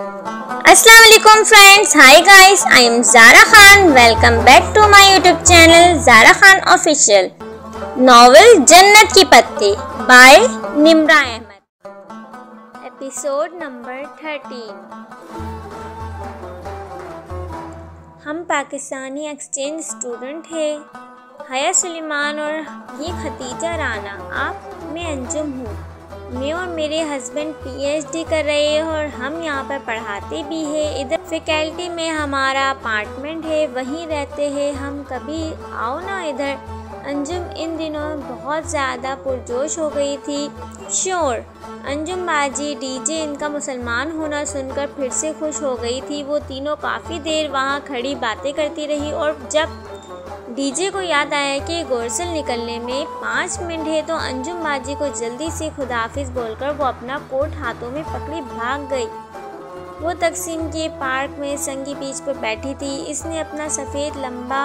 अस्सलाम वालेकुम friends, hi guys, I am Zara Khan. Welcome back to my YouTube channel Zara Khan official. Novel Jannat ki Patti by Nimra Ahmed, episode number 13। हम Pakistani exchange student हैं, हया सुलेमान और ये खतीजा राना। आप मैं अंजुम हूँ। मैं और मेरे हस्बैंड पीएचडी कर रहे हैं और हम यहाँ पर पढ़ाते भी हैं। इधर फैकल्टी में हमारा अपार्टमेंट है, वहीं रहते हैं हम। कभी आओ ना इधर। अंजुम इन दिनों बहुत ज़्यादा पुरजोश हो गई थी। श्योर। अंजुम बाजी डीजे इनका मुसलमान होना सुनकर फिर से खुश हो गई थी। वो तीनों काफ़ी देर वहाँ खड़ी बातें करती रही और जब डीजे को याद आया कि गोरसल निकलने में 5 मिनट है तो अंजुम बाजी को जल्दी से खुदाफिज बोलकर वो अपना कोट हाथों में पकड़ी भाग गई। वो तकसीम के पार्क में संगी बीच पर बैठी थी। इसने अपना सफ़ेद लंबा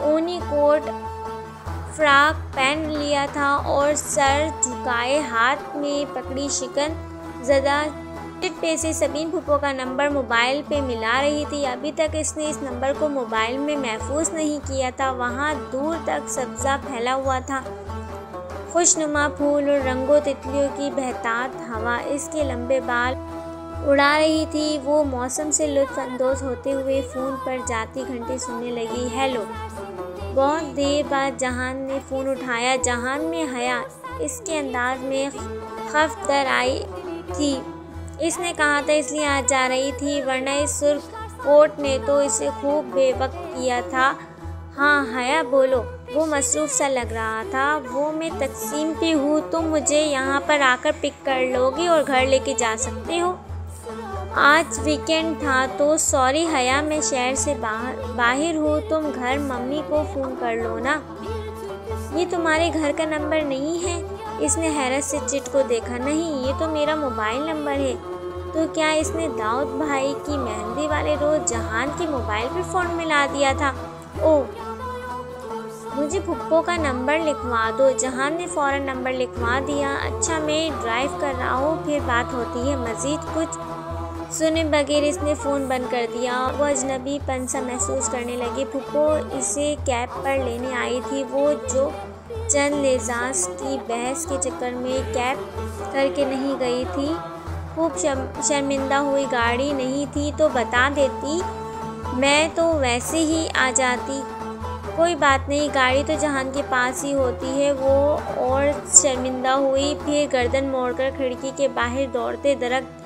ऊनी कोट फ्रॉक पहन लिया था और सर झुकाए हाथ में पकड़ी शिकन ज़दा पे से सबीन फूफो का नंबर मोबाइल पे मिला रही थी। अभी तक इसने इस नंबर को मोबाइल में महफूज नहीं किया था। वहाँ दूर तक सब्ज़ा फैला हुआ था, खुशनुमा फूल और रंगों तितलियों की बहतात हवा इसके लंबे बाल उड़ा रही थी। वो मौसम से लुत्फ़अंदोज़ होते हुए फ़ोन पर जाती घंटी सुनने लगी। हेलो। बहुत देर बाद जहान ने फ़ोन उठाया। जहान में हया इसके अंदाज में खफ़ आई थी। इसने कहा था इसलिए आज जा रही थी, वरना इस सुर्ख कोट ने तो इसे खूब बेवक्त किया था। हाँ हया बोलो। वो मसरूफ़ सा लग रहा था। वो मैं तकसीम पे हूँ, तुम मुझे यहाँ पर आकर पिक कर लोगी और घर लेके जा सकते हो। आज वीकेंड था तो सॉरी हया, मैं शहर से बाहर हूँ। तुम घर मम्मी को फ़ोन कर लो ना। ये तुम्हारे घर का नंबर नहीं है? इसने हैरत से चिट को देखा। नहीं, ये तो मेरा मोबाइल नंबर है। तो क्या इसने दाऊद भाई की मेहंदी वाले रोज़ जहान के मोबाइल पर फ़ोन मिला दिया था? ओह, मुझे फुप्पो का नंबर लिखवा दो। जहान ने फ़ौरन नंबर लिखवा दिया। अच्छा, मैं ड्राइव कर रहा हूँ, फिर बात होती है। मज़ीद कुछ सुने बगैर इसने फ़ोन बंद कर दिया। वो अजनबीपन सा महसूस करने लगी। फुप्पो इसे कैब पर लेने आई थी। वो जो चंद लेजाज की बहस के चक्कर में कैब करके नहीं गई थी, खूब शर्मिंदा हुई। गाड़ी नहीं थी तो बता देती, मैं तो वैसे ही आ जाती। कोई बात नहीं, गाड़ी तो जहान के पास ही होती है। वो और शर्मिंदा हुई, फिर गर्दन मोड़कर खिड़की के बाहर दौड़ते दरख्त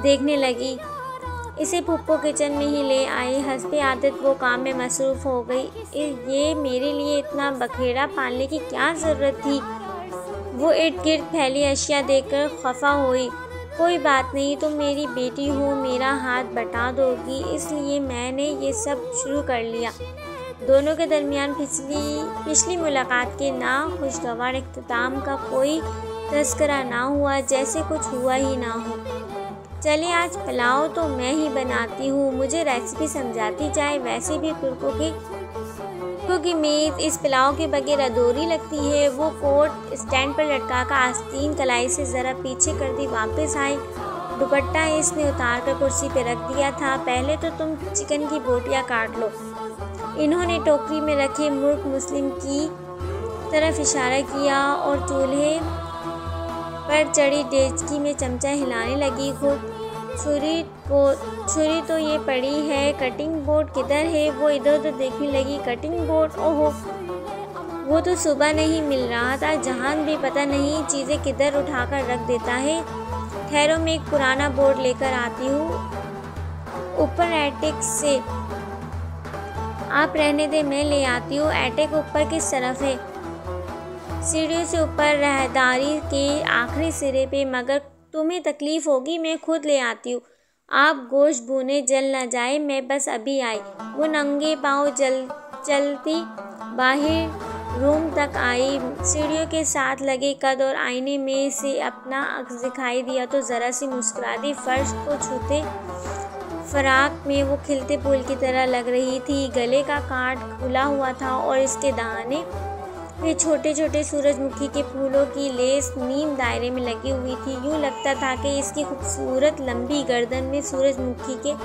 देखने लगी। इसे फुप्पो किचन में ही ले आई। हस्बे आदत वो काम में मसरूफ़ हो गई। ये मेरे लिए इतना बखेड़ा पालने की क्या ज़रूरत थी? वो इर्द गिर्द फैली अशिया देखकर खफा हुई। कोई बात नहीं, तुम मेरी बेटी हो, मेरा हाथ बटा दोगी, इसलिए मैंने ये सब शुरू कर लिया। दोनों के दरमियान पिछली मुलाकात के नाखुशगवार इख्तिताम का कोई तज़किरा ना हुआ, जैसे कुछ हुआ ही ना हो। चलिए आज पुलाव तो मैं ही बनाती हूँ, मुझे रेसिपी समझाती जाए। वैसे भी तुर्कों की मेज़ इस पुलाव के बगैर अधूरी लगती है। वो कोट स्टैंड पर लटका कर आस्तीन कलाई से ज़रा पीछे कर दी। वापस आई। दुपट्टा इसने उतार कर कुर्सी पे रख दिया था। पहले तो तुम चिकन की बोटियाँ काट लो। इन्होंने टोकरी में रखे मुर्ग मुस्लिम की तरफ इशारा किया और चूल्हे पर चढ़ी डेचकी में चमचा हिलाने लगी। खुद छुरी तो ये पड़ी है, कटिंग बोर्ड किधर है? वो इधर उधर देखने लगी। कटिंग बोर्ड, ओहो, वो तो सुबह नहीं मिल रहा था। जहान भी पता नहीं चीज़ें किधर उठाकर रख देता है। ठहरो, मैं एक पुराना बोर्ड लेकर आती हूँ ऊपर एटिक से। आप रहने दे, मैं ले आती हूँ। एटिक ऊपर किस तरफ है? सीढ़ियों से ऊपर, राहदारी के आखिरी सिरे पे। मगर तुम्हें तकलीफ़ होगी, मैं खुद ले आती हूँ। आप गोश्त भूने जल ना जाए, मैं बस अभी आई। वो नंगे पाँव चलती बाहर रूम तक आई। सीढ़ियों के साथ लगे कद और आईने में से अपना अक्स दिखाई दिया तो ज़रा सी मुस्कुरा दी। फर्श को छूते फराक में वो खिलते फूल की तरह लग रही थी। गले का काट खुला हुआ था और इसके दाने वे छोटे छोटे सूरजमुखी के फूलों की लेस नीम दायरे में लगी हुई थी। यूँ लगता था कि इसकी खूबसूरत लंबी गर्दन में सूरजमुखी के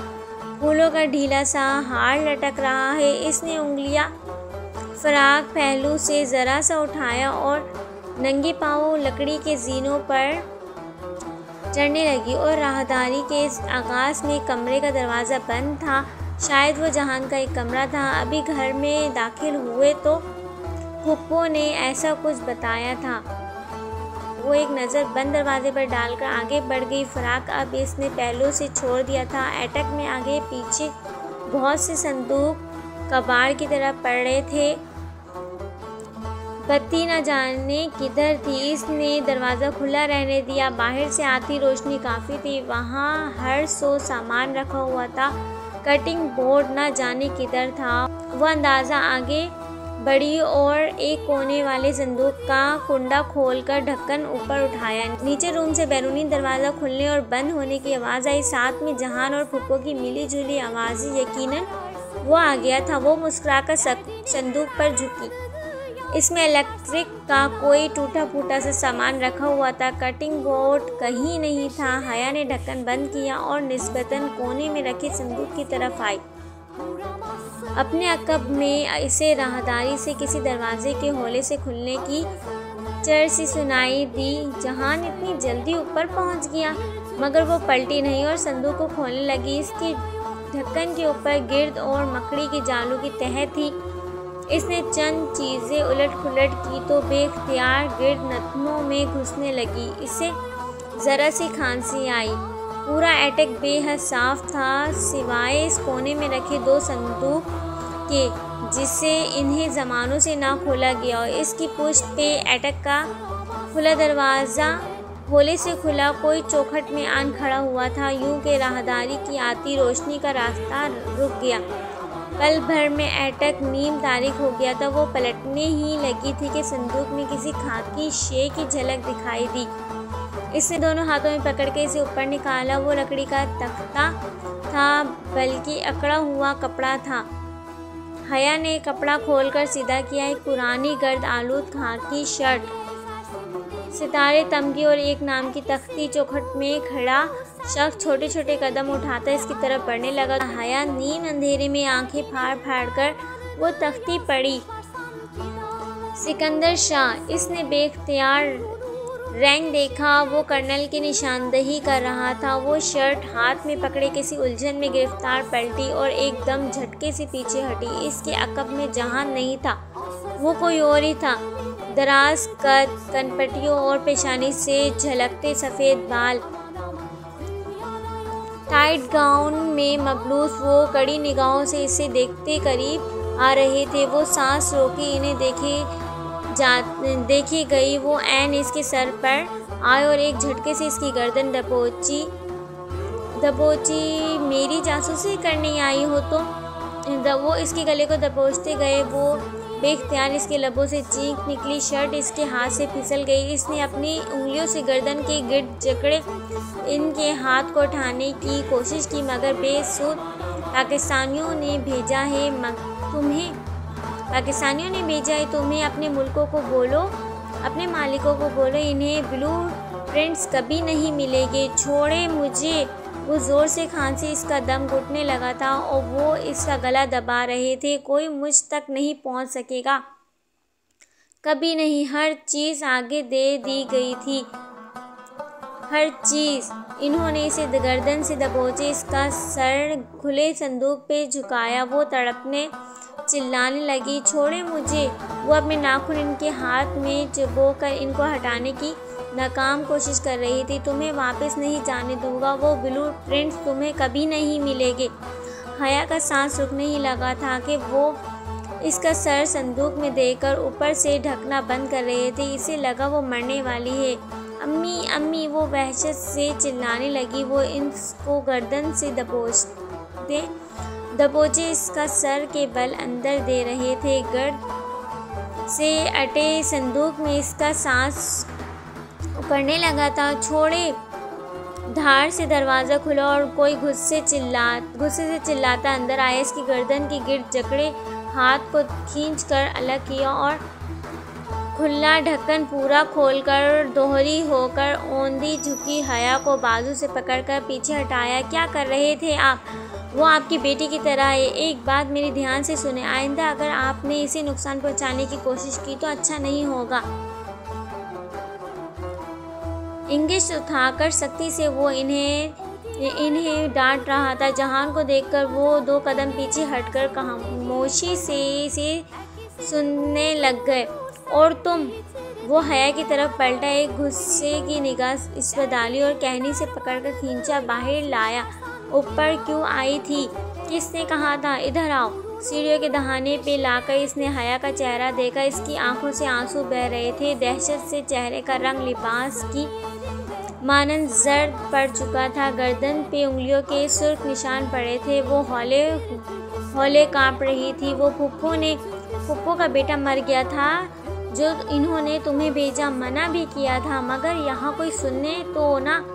फूलों का ढीला सा हार लटक रहा है। इसने उंगलियां फराक पहलू से ज़रा सा उठाया और नंगे पाँव लकड़ी के जीनों पर चढ़ने लगी और राहदारी के इस आगाज़ में कमरे का दरवाज़ा बंद था। शायद वो जहान का एक कमरा था। अभी घर में दाखिल हुए तो फूफो ने ऐसा कुछ बताया था। वो एक नज़र बंद दरवाजे पर डालकर आगे बढ़ गई। फराक अब इसने पहलू से छोड़ दिया था। एटक में आगे पीछे बहुत से संदूक कबाड़ की तरह पड़ रहे थे। बत्ती न जाने किधर थी। इसने दरवाज़ा खुला रहने दिया। बाहर से आती रोशनी काफ़ी थी। वहाँ हर सौ सामान रखा हुआ था। कटिंग बोर्ड न जाने किधर था। वह अंदाज़ा आगे बढ़ी और एक कोने वाले संदूक का कुंडा खोलकर ढक्कन ऊपर उठाया। नीचे रूम से बैरूनी दरवाज़ा खुलने और बंद होने की आवाज़ आई। साथ में जहान और फूफो की मिली जुली आवाज़ें। यकीनन वो आ गया था। वो मुस्कुराकर संदूक पर झुकी। इसमें इलेक्ट्रिक का कोई टूटा फूटा सा सामान रखा हुआ था। कटिंग बोर्ड कहीं नहीं था। हया ने ढक्कन बंद किया और निस्बतन कोने में रखे संदूक की तरफ आई। अपने अकब में इसे राहदारी से किसी दरवाजे के हौले से खुलने की चर सी सुनाई दी। जहान इतनी जल्दी ऊपर पहुंच गया, मगर वो पलटी नहीं और संदूक को खोलने लगी। इसके ढक्कन के ऊपर गिर्द और मकड़ी के जालों की तह थी। इसने चंद चीज़ें उलट पुलट की तो बेख्तियार गिर्द नथनों में घुसने लगी। इसे ज़रा सी खांसी आई। पूरा एटक बेहद साफ था सिवाय इस कोने में रखे दो संदूक के, जिसे इन्हें ज़मानों से ना खोला गया। और इसकी पुष्ट पे एटक का खुला दरवाज़ा होले से खुला कोई चौखट में आन खड़ा हुआ था। यूं के राहदारी की आती रोशनी का रास्ता रुक गया। पल भर में एटक नीम तारीख हो गया था। वो पलटने ही लगी थी कि संदूक में किसी खाकी शे की झलक दिखाई दी। इसने दोनों हाथों में पकड़ के इसे ऊपर निकाला। वो लकड़ी का तख्ता था, बल्कि अकड़ा हुआ कपड़ा था। हया ने कपड़ा खोलकर सीधा किया। एक पुरानी गर्द आलूद खाकी शर्ट, सितारे, तमगी और एक नाम की तख्ती। चौखट में खड़ा शख्स छोटे छोटे कदम उठाता इसकी तरफ बढ़ने लगा। हया नीम अंधेरे में आंखें फाड़ फाड़ कर वो तख्ती पड़ी। सिकंदर शाह। इसने बेख्तियार रैंक देखा। वो कर्नल की निशानदेही कर रहा था। वो शर्ट हाथ में पकड़े किसी उलझन में गिरफ्तार पलटी और एकदम झटके से पीछे हटी। इसके अकब में जहान नहीं था, वो कोई और ही था। दराज कद, कनपटियों और पेशानी से झलकते सफ़ेद बाल, टाइट गाउन में मबलूस। वो कड़ी निगाहों से इसे देखते करीब आ रहे थे। वो सांस रोके इन्हें देखी गई। वो ऐन इसके सर पर आए और एक झटके से इसकी गर्दन दबोची। मेरी जासूसी करने आई हो तो? वो इसके गले को दबोचते गए। वो बेख्तियार इसके लबों से चीख निकली। शर्ट इसके हाथ से फिसल गई। इसने अपनी उंगलियों से गर्दन के गिर्द जकड़े इनके हाथ को उठाने की कोशिश की, मगर बेसुध। पाकिस्तानियों ने भेजा है तुम्हें। अपने मुल्कों को बोलो, अपने मालिकों को बोलो, इन्हें ब्लू प्रिंट्स कभी नहीं मिलेंगे। छोड़े मुझे। वो ज़ोर से खांसी, इसका दम घुटने लगा था और वो इसका गला दबा रहे थे। कोई मुझ तक नहीं पहुंच सकेगा, कभी नहीं। हर चीज़ आगे दे दी गई थी, हर चीज़। इन्होंने इसे गर्दन से दबोचे, इसका सर खुले संदूक पे झुकाया। वो तड़पने चिल्लाने लगी, छोड़े मुझे। वो अपने नाखून इनके हाथ में चुभोकर इनको हटाने की नाकाम कोशिश कर रही थी। तुम्हें वापस नहीं जाने दूंगा। वो ब्लू प्रिंट्स तुम्हें कभी नहीं मिलेंगे। हया का सांस रुकने ही लगा था कि वो इसका सर संदूक में देकर ऊपर से ढकना बंद कर रहे थे। इसे लगा वो मरने वाली है। अम्मी अम्मी, वो वहशत से चिल्लाने लगी। वो इसको गर्दन से दबोचे इसका सर के बल अंदर दे रहे थे। गर्द से अटे संदूक में इसका सांस उकड़ने लगा था। छोड़े। धार से दरवाज़ा खुला और कोई गुस्से से चिल्लाता अंदर आया। इसकी गर्दन की गिर्द जकड़े हाथ को खींचकर अलग किया और खुला ढक्कन पूरा खोलकर दोहरी होकर औंधी झुकी हया को बाजू से पकड़कर पीछे हटाया। क्या कर रहे थे आप? वो आपकी बेटी की तरह है। एक बात मेरी ध्यान से सुने, आइंदा अगर आपने इसे नुकसान पहुंचाने की कोशिश की तो अच्छा नहीं होगा। इंगिश उठाकर सख्ती से वो इन्हें डांट रहा था। जहान को देखकर वो 2 कदम पीछे हटकर खामोशी से इसे सुनने लग गए। और तुम? वो हया की तरफ पलटा, एक गुस्से की निगाह इस पर डाली और कहनी से पकड़कर खींचा, बाहर लाया। ऊपर क्यों आई थी? किसने कहा था इधर आओ? सीढ़ियों के दहाने पे लाकर इसने हया का चेहरा देखा। इसकी आंखों से आंसू बह रहे थे। दहशत से चेहरे का रंग लिबास की मानन जर्द पड़ चुका था। गर्दन पे उंगलियों के सुर्ख निशान पड़े थे। वो हौले कांप रही थी। वो फुप्पो का बेटा मर गया था जो इन्होंने तुम्हें भेजा। मना भी किया था, मगर यहाँ कोई सुनने तो ना।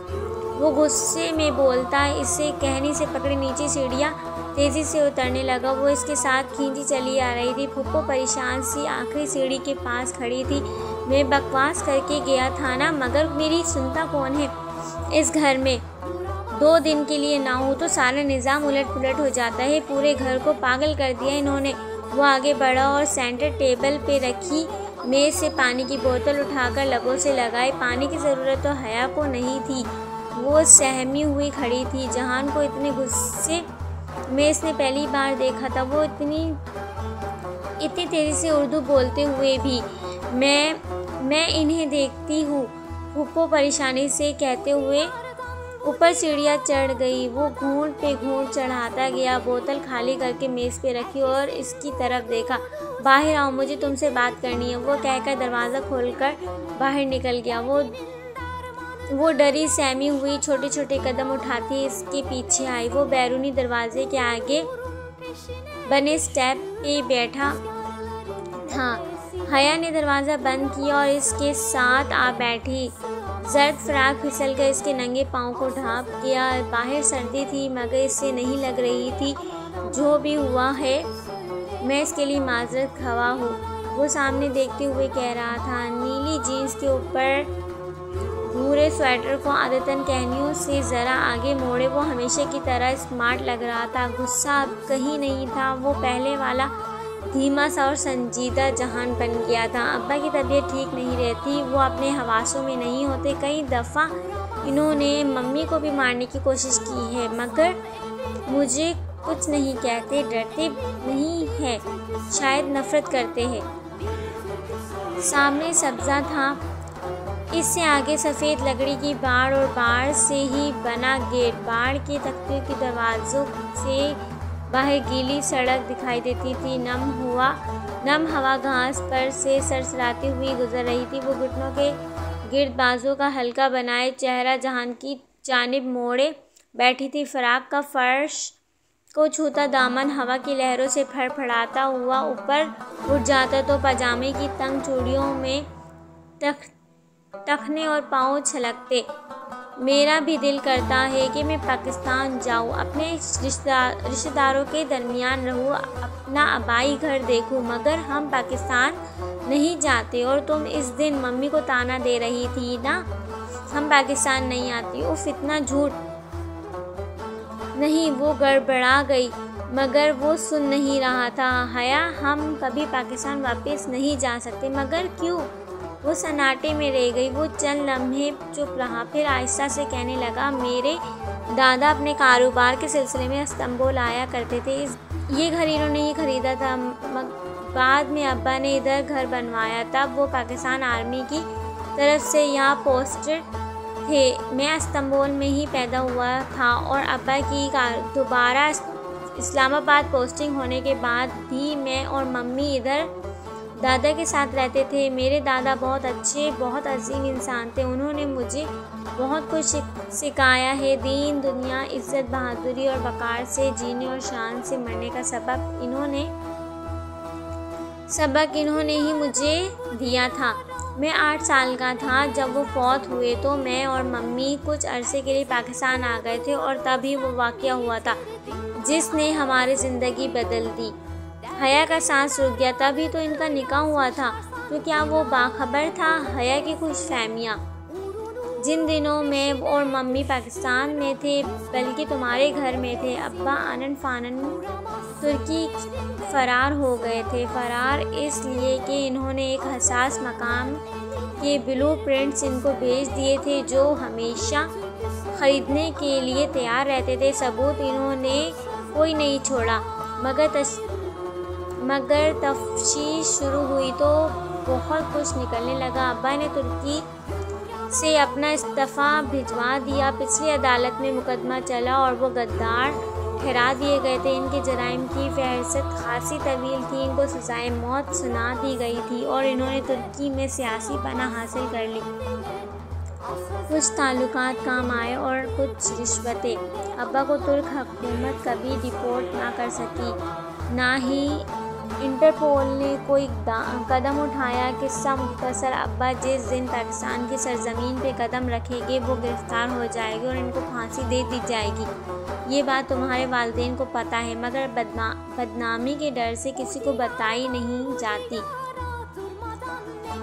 वो गुस्से में बोलता इसे कहनी से पकड़े नीचे सीढ़ियाँ तेज़ी से उतरने लगा। वो इसके साथ खींची चली आ रही थी। फुप्पो परेशान सी आखिरी सीढ़ी के पास खड़ी थी। मैं बकवास करके गया था ना, मगर मेरी सुनता कौन है इस घर में? 2 दिन के लिए ना हो तो सारा निज़ाम उलट पुलट हो जाता है। पूरे घर को पागल कर दिया इन्होंने। वो आगे बढ़ा और सेंटर टेबल पे रखी मेज़ से पानी की बोतल उठाकर लबों से लगाई। पानी की ज़रूरत तो हया को नहीं थी। वो सहमी हुई खड़ी थी। जहान को इतने गुस्से में इसने पहली बार देखा था। वो इतनी तेज़ी से उर्दू बोलते हुए भी। मैं इन्हें देखती हूँ, फुप्पो परेशानी से कहते हुए ऊपर सीढ़ियाँ चढ़ गई। वो घूंट पे घूंट चढ़ाता गया। बोतल खाली करके मेज़ पे रखी और इसकी तरफ देखा। बाहर आओ, मुझे तुमसे बात करनी है। वो कहकर दरवाज़ा खोलकर बाहर निकल गया। वो डरी सहमी हुई छोटे छोटे कदम उठाती इसके पीछे आई। वो बैरूनी दरवाजे के आगे बने स्टेप पे बैठा था। हया ने दरवाज़ा बंद किया और इसके साथ आ बैठी। जर्द फ्राक फिसल कर इसके नंगे पाँव को ढांप गया। बाहर सर्दी थी, मगर इससे नहीं लग रही थी। जो भी हुआ है मैं इसके लिए माजरत खवा हूँ, वो सामने देखते हुए कह रहा था। नीली जीन्स के ऊपर भूरे स्वेटर को आदतन कहनियों से ज़रा आगे मोड़े वो हमेशा की तरह स्मार्ट लग रहा था। गुस्सा अब कहीं नहीं था। वो पहले वाला धीमा सा और संजीदा जहान बन गया था। अब्बा की तबीयत ठीक नहीं रहती, वो अपने हवासों में नहीं होते। कई दफ़ा इन्होंने मम्मी को भी मारने की कोशिश की है, मगर मुझे कुछ नहीं कहते। डरते नहीं है, शायद नफ़रत करते हैं। सामने सब्ज़ा था, इससे आगे सफ़ेद लकड़ी की बाड़ और बाड़ से ही बना गेट। बाड़ के तख्ते के दरवाज़ों से बाहर गीली सड़क दिखाई देती थी। नम हवा घास पर से सरसराती हुई गुजर रही थी। वो घुटनों के गिर्द बाजू का हल्का बनाए चेहरा जहान की जानिब मोड़े बैठी थी। फराक का फर्श को छूता दामन हवा की लहरों से फड़फड़ाता हुआ ऊपर उठ जाता तो पजामे की तंग चूड़ियों में टखने और पाँव छलकते। मेरा भी दिल करता है कि मैं पाकिस्तान जाऊँ, अपने रिश्तेदारों के दरमियान रहूँ, अपना आबाई घर देखूँ, मगर हम पाकिस्तान नहीं जाते। और तुम इस दिन मम्मी को ताना दे रही थी ना, हम पाकिस्तान नहीं आती। उफ, इतना झूठ नहीं। वो गड़बड़ा गई, मगर वो सुन नहीं रहा था। हया, हम कभी पाकिस्तान वापस नहीं जा सकते। मगर क्यों? वो सन्नाटे में रह गई। वो चंद लम्हे चुप रहा, फिर आहिस्ता से कहने लगा, मेरे दादा अपने कारोबार के सिलसिले में इस्तांबुल आया करते थे। ये घर इन्होंने ही ख़रीदा था। बाद में अब्बा ने इधर घर बनवाया। तब वो पाकिस्तान आर्मी की तरफ से यहाँ पोस्टेड थे। मैं इस्तांबुल में ही पैदा हुआ था और अब्बा की दोबारा इस्लामाबाद पोस्टिंग होने के बाद भी मैं और मम्मी इधर दादा के साथ रहते थे। मेरे दादा बहुत अच्छे, बहुत अजीम इंसान थे। उन्होंने मुझे बहुत कुछ सिखाया है। दीन, दुनिया, इज़्ज़त, बहादुरी और वक़ार से जीने और शान से मरने का सबक इन्होंने ही मुझे दिया था। मैं 8 साल का था जब वो फौत हुए, तो मैं और मम्मी कुछ अरसे के लिए पाकिस्तान आ गए थे। और तभी वो वाक़या हुआ था जिसने हमारी ज़िंदगी बदल दी। हया का सांस रुक गया। तभी तो इनका निकाह हुआ था। तो क्या वो बाखबर था? हया की खुश फहमियाँ। जिन दिनों में और मम्मी पाकिस्तान में थे बल्कि तुम्हारे घर में थे, अब्बा आनन फानन तुर्की फ़रार हो गए थे। फ़रार इसलिए कि इन्होंने एक हसास मकाम के ब्लूप्रिंट्स इनको भेज दिए थे जो हमेशा ख़रीदने के लिए तैयार रहते थे। सबूत इन्होंने कोई नहीं छोड़ा, मगर तफ्तीश शुरू हुई तो बहुत कुछ निकलने लगा। अब्बा ने तुर्की से अपना इस्तीफ़ा भिजवा दिया। पिछली अदालत में मुकदमा चला और वो गद्दार ठहरा दिए गए थे। इनके जराइम की फहरिस्त खासी तवील थी। इनको सज़ाए मौत सुना दी गई थी और इन्होंने तुर्की में सियासी पनाह हासिल कर ली। कुछ ताल्लुकात काम आए और कुछ रिश्वतें। अब्बा को तुर्क हुकूमत कभी डिपोर्ट ना कर सकी, ना ही इंटरपोल ने कोई कदम उठाया। किस्सा मुख्तसर, अब्बा जिस दिन पाकिस्तान की सरजमीन पे कदम रखेंगे वो गिरफ़्तार हो जाएंगे और इनको फांसी दे दी जाएगी। ये बात तुम्हारे वालिदैन को पता है, मगर बदनामी के डर से किसी को बताई नहीं जाती।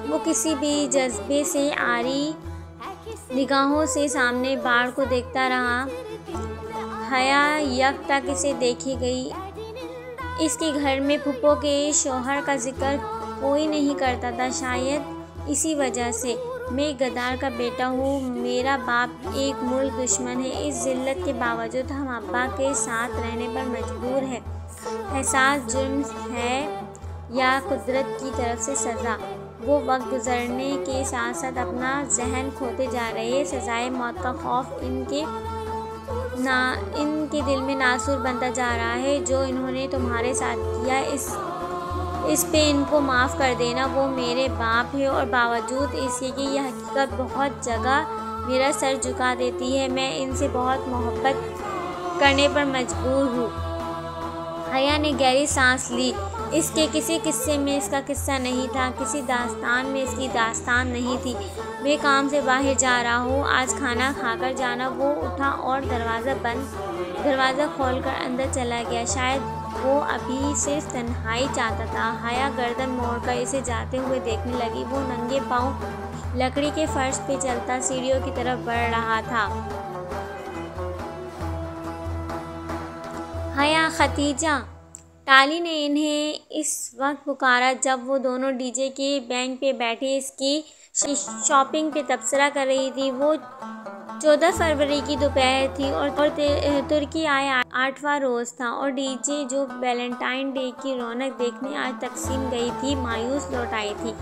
वो किसी भी जज्बे से आरी निगाहों से सामने बाढ़ को देखता रहा। हया यकटक इसे देखी गई। इसके घर में फूफो के शौहर का जिक्र कोई नहीं करता था, शायद इसी वजह से। मैं एक गद्दार का बेटा हूँ, मेरा बाप एक मुल्क दुश्मन है। इस जिल्लत के बावजूद हम अब्बा के साथ रहने पर मजबूर है। एहसास जुर्म है या कुदरत की तरफ से सज़ा? वो वक्त गुजरने के साथ साथ अपना जहन खोते जा रहे हैं। सज़ाए मौत का खौफ इनके दिल में नासूर बनता जा रहा है। जो इन्होंने तुम्हारे साथ किया इस पे इनको माफ़ कर देना। वो मेरे बाप है और बावजूद इसके कि यह हकीकत बहुत जगह मेरा सर झुका देती है। मैं इनसे बहुत मोहब्बत करने पर मजबूर हूँ। हया ने गहरी सांस ली। इसके किसी किस्से में इसका किस्सा नहीं था, किसी दास्तान में इसकी दास्तान नहीं थी। मैं काम से बाहर जा रहा हूँ, आज खाना खाकर जाना। वो उठा और दरवाज़ा खोलकर अंदर चला गया। शायद वो अभी सिर्फ तन्हाई चाहता था। हया गर्दन मोड़कर इसे जाते हुए देखने लगी। वो नंगे पाँव लकड़ी के फर्श पे चलता सीढ़ियों की तरफ बढ़ रहा था। हया, खतीजा। टाली ने इन्हें इस वक्त पुकारा जब वो दोनों डीजे के बैंक पे बैठे इसकी शॉपिंग पे तबसरा कर रही थी। वो 14 फरवरी की दोपहर थी और तुर्की आए 8वां रोज़ था और डीजे जो वैलेंटाइन डे की रौनक देखने आज तकसीम गई थी, मायूस लौट आई थी।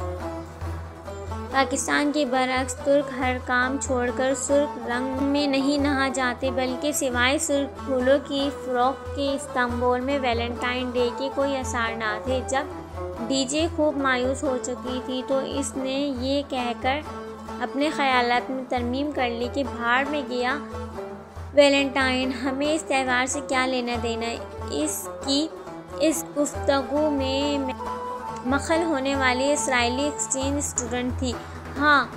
पाकिस्तान के बरअक्स तुर्क हर काम छोड़कर सुर्ख रंग में नहीं नहा जाते, बल्कि सिवाय सुर्ख फूलों की फ्रॉक के इस्तांबुल में वैलेंटाइन डे के कोई आसार ना थे। जब डीजे खूब मायूस हो चुकी थी तो इसने ये कहकर अपने ख़यालात में तरमीम कर ली कि भाड़ में गया वैलेंटाइन, हमें इस त्यौहार से क्या लेना देना। इस गुफ्तगू में मखल होने वाली इसराइली एक्सचेंज स्टूडेंट थी। हाँ,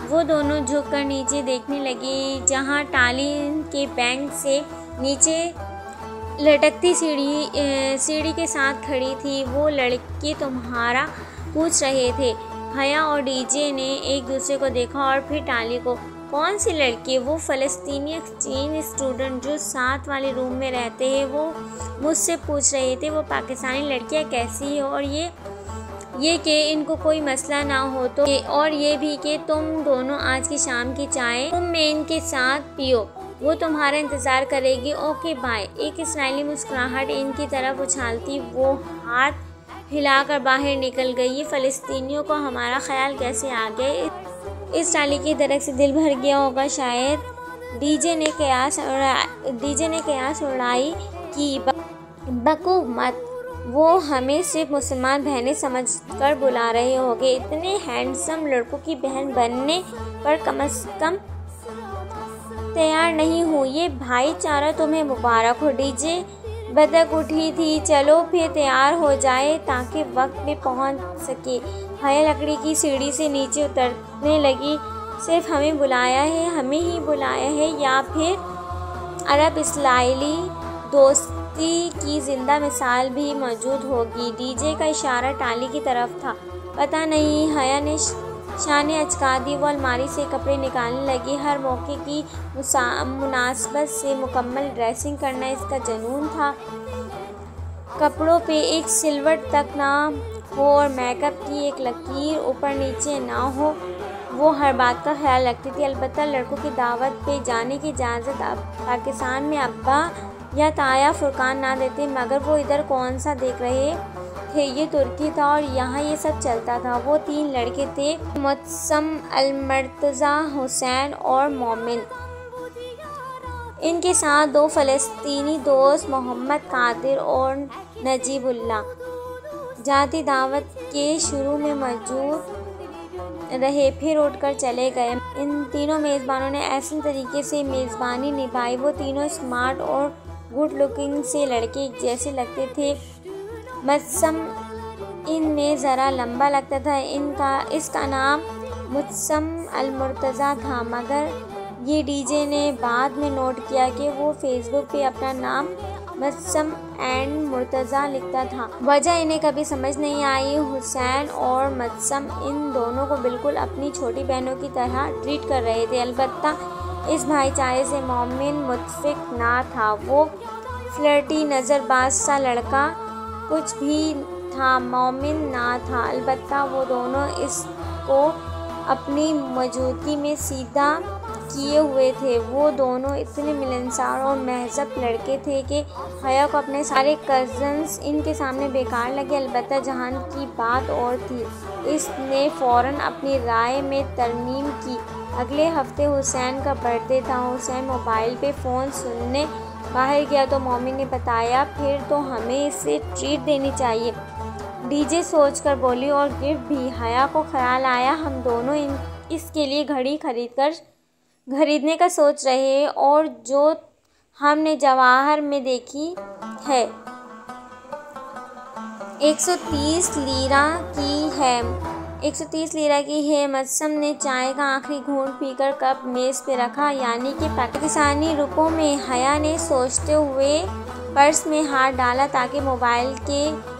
वो दोनों झुककर नीचे देखने लगी जहाँ टाली के बैंक से नीचे लटकती सीढ़ी के साथ खड़ी थी। वो लड़के तुम्हारा पूछ रहे थे। हया और डीजे ने एक दूसरे को देखा और फिर टाली को। कौन सी लड़की? वो फ़लस्तीनी एक्सचेंज स्टूडेंट जो साथ वाले रूम में रहते हैं, वो मुझसे पूछ रहे थे वो पाकिस्तानी लड़कियाँ कैसी है और ये कि इनको कोई मसला ना हो तो, और ये भी कि तुम दोनों आज की शाम की चाय तुम में इनके साथ पियो, वो तुम्हारा इंतज़ार करेगी। Okay bye. एक इसराइली मुस्कुराहट इनकी तरफ उछालती वो हाथ हिलाकर बाहर निकल गई। ये फ़लस्तीनियों को हमारा ख्याल कैसे आ गया? इस टाली की दरक से दिल भर गया होगा शायद। डीजे ने कयास उड़ाई कि बकू मत, वो हमें सिर्फ मुसलमान बहनें समझकर बुला रहे होंगे। इतने हैंडसम लड़कों की बहन बनने पर कम से कम तैयार नहीं हूँ। ये भाईचारा तुम्हें मुबारक हो। डीजे बदक उठी थी। चलो फिर तैयार हो जाए ताकि वक्त पे पहुँच सके। हया लकड़ी की सीढ़ी से नीचे उतरने लगी। सिर्फ हमें बुलाया है, हमें ही बुलाया है या फिर अरब इसराइली दोस्त दोस्ती की जिंदा मिसाल भी मौजूद होगी। डीजे का इशारा टाली की तरफ था। पता नहीं, हया ने शाने अचका दी। वो अलमारी से कपड़े निकालने लगी। हर मौके की मुनासबत से मुकम्मल ड्रेसिंग करना इसका जुनून था। कपड़ों पे एक सिलवट तक ना हो और मेकअप की एक लकीर ऊपर नीचे ना हो, वो हर बात का ख्याल रखती थी। अलबत्ता लड़कों की दावत पे जाने की इजाज़त अब पाकिस्तान में अब्बा या ताया फुरकान ना देते, मगर वो इधर कौन सा देख रहे थे। ये तुर्की था और यहाँ ये सब चलता था। वो 3 लड़के थे, मुत्सम, अलमर्तज़ा, हुसैन और मोमिन। इनके साथ 2 फ़लस्तीनी दोस्त मोहम्मद कादिर और नजीबुल्लाह जाती दावत के शुरू में मौजूद रहे, फिर उठकर चले गए। इन तीनों मेज़बानों ने ऐसे तरीके से मेज़बानी निभाई। वो तीनों स्मार्ट और गुड लुकिंग से लड़के जैसे लगते थे। मुत्सम इनमें ज़रा लंबा लगता था। इसका नाम मुत्सम अलमुर्तज़ा था, मगर ये डीजे ने बाद में नोट किया कि वो फेसबुक पे अपना नाम मुत्सम एंड मुर्तज़ा लिखता था। वजह इन्हें कभी समझ नहीं आई। हुसैन और मुत्सम इन दोनों को बिल्कुल अपनी छोटी बहनों की तरह ट्रीट कर रहे थे। अलबत्ता इस भाईचारे से मोमिन मुत्फिक ना था। वो फ्लर्टी नज़रबाज सा लड़का कुछ भी था, मोमिन ना था। अलबत्ता वो दोनों इसको अपनी मौजूदगी में सीधा किए हुए थे। वो दोनों इतने मिलनसार और महज़ब लड़के थे कि हया को अपने सारे कज़न्स इनके सामने बेकार लगे। अलबत्ता जहान की बात और थी। इसने फ़ौरन अपनी राय में तरमीम की। अगले हफ्ते हुसैन का बर्थडे था। हुसैन मोबाइल पे फ़ोन सुनने बाहर गया तो मोमिन ने बताया, फिर तो हमें इसे ट्रीट देनी चाहिए। डीजे सोचकर बोली, और गिफ्ट भी। हया को ख्याल आया, हम दोनों इसके लिए घड़ी खरीदने का सोच रहे, और जो हमने जवाहर में देखी है 130 लीरा की है। मुत्सम ने चाय का आखिरी घूंट पीकर कप मेज़ पे रखा, यानी कि पाकिस्तानी रुपयों में। हया ने सोचते हुए पर्स में हाथ डाला ताकि मोबाइल के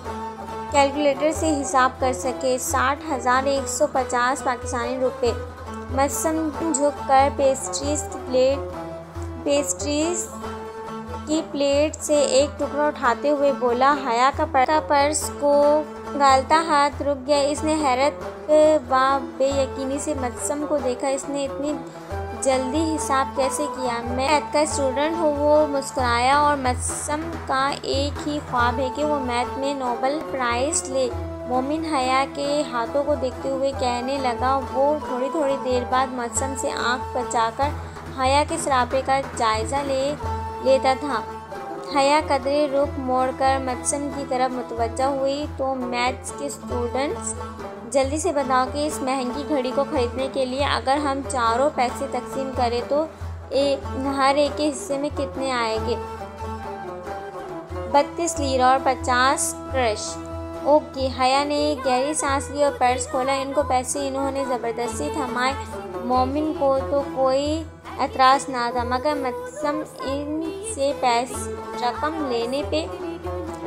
कैलकुलेटर से हिसाब कर सके। 60,150 पाकिस्तानी रुपये। मुत्सम झुककर पेस्ट्रीज की प्लेट से एक टुकड़ा उठाते हुए बोला। हया का पर्स को गालता हाथ रुक गया। इसने हैरत व बेयकीनी से मुत्सम को देखा। इसने इतनी जल्दी हिसाब कैसे किया? मैं मैथ का स्टूडेंट हूँ। वो मुस्कुराया, और मुत्सम का एक ही ख्वाब है कि वो मैथ में नोबेल प्राइज़ ले। मोमिन हया के हाथों को देखते हुए कहने लगा। वो थोड़ी देर बाद मुत्सम से आंख बचाकर हया के सरापे का जायज़ा लेता था। हया कदरे रुख मोड़कर मुत्सम की तरफ मुतवज्जा हुई। तो मैथ्स के स्टूडेंट्स, जल्दी से बताओ कि इस महंगी घड़ी को ख़रीदने के लिए अगर हम चारों पैसे तकसीम करें तो हर एक के हिस्से में कितने आएंगे? 32 लीरा और 50 क्रश। ओके। हया ने गहरी सांस ली और पर्स खोला। इनको पैसे इन्होंने ज़बरदस्ती थमाए। मोमिन को तो कोई एतराज़ ना था, मगर मुत्सम इनसे रकम लेने पे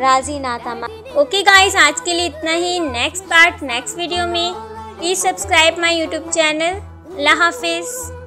राज़ी ना था। ओके गाइस, आज के लिए इतना ही। नेक्स्ट वीडियो में please subscribe my YouTube channel. Allah हाफिज़।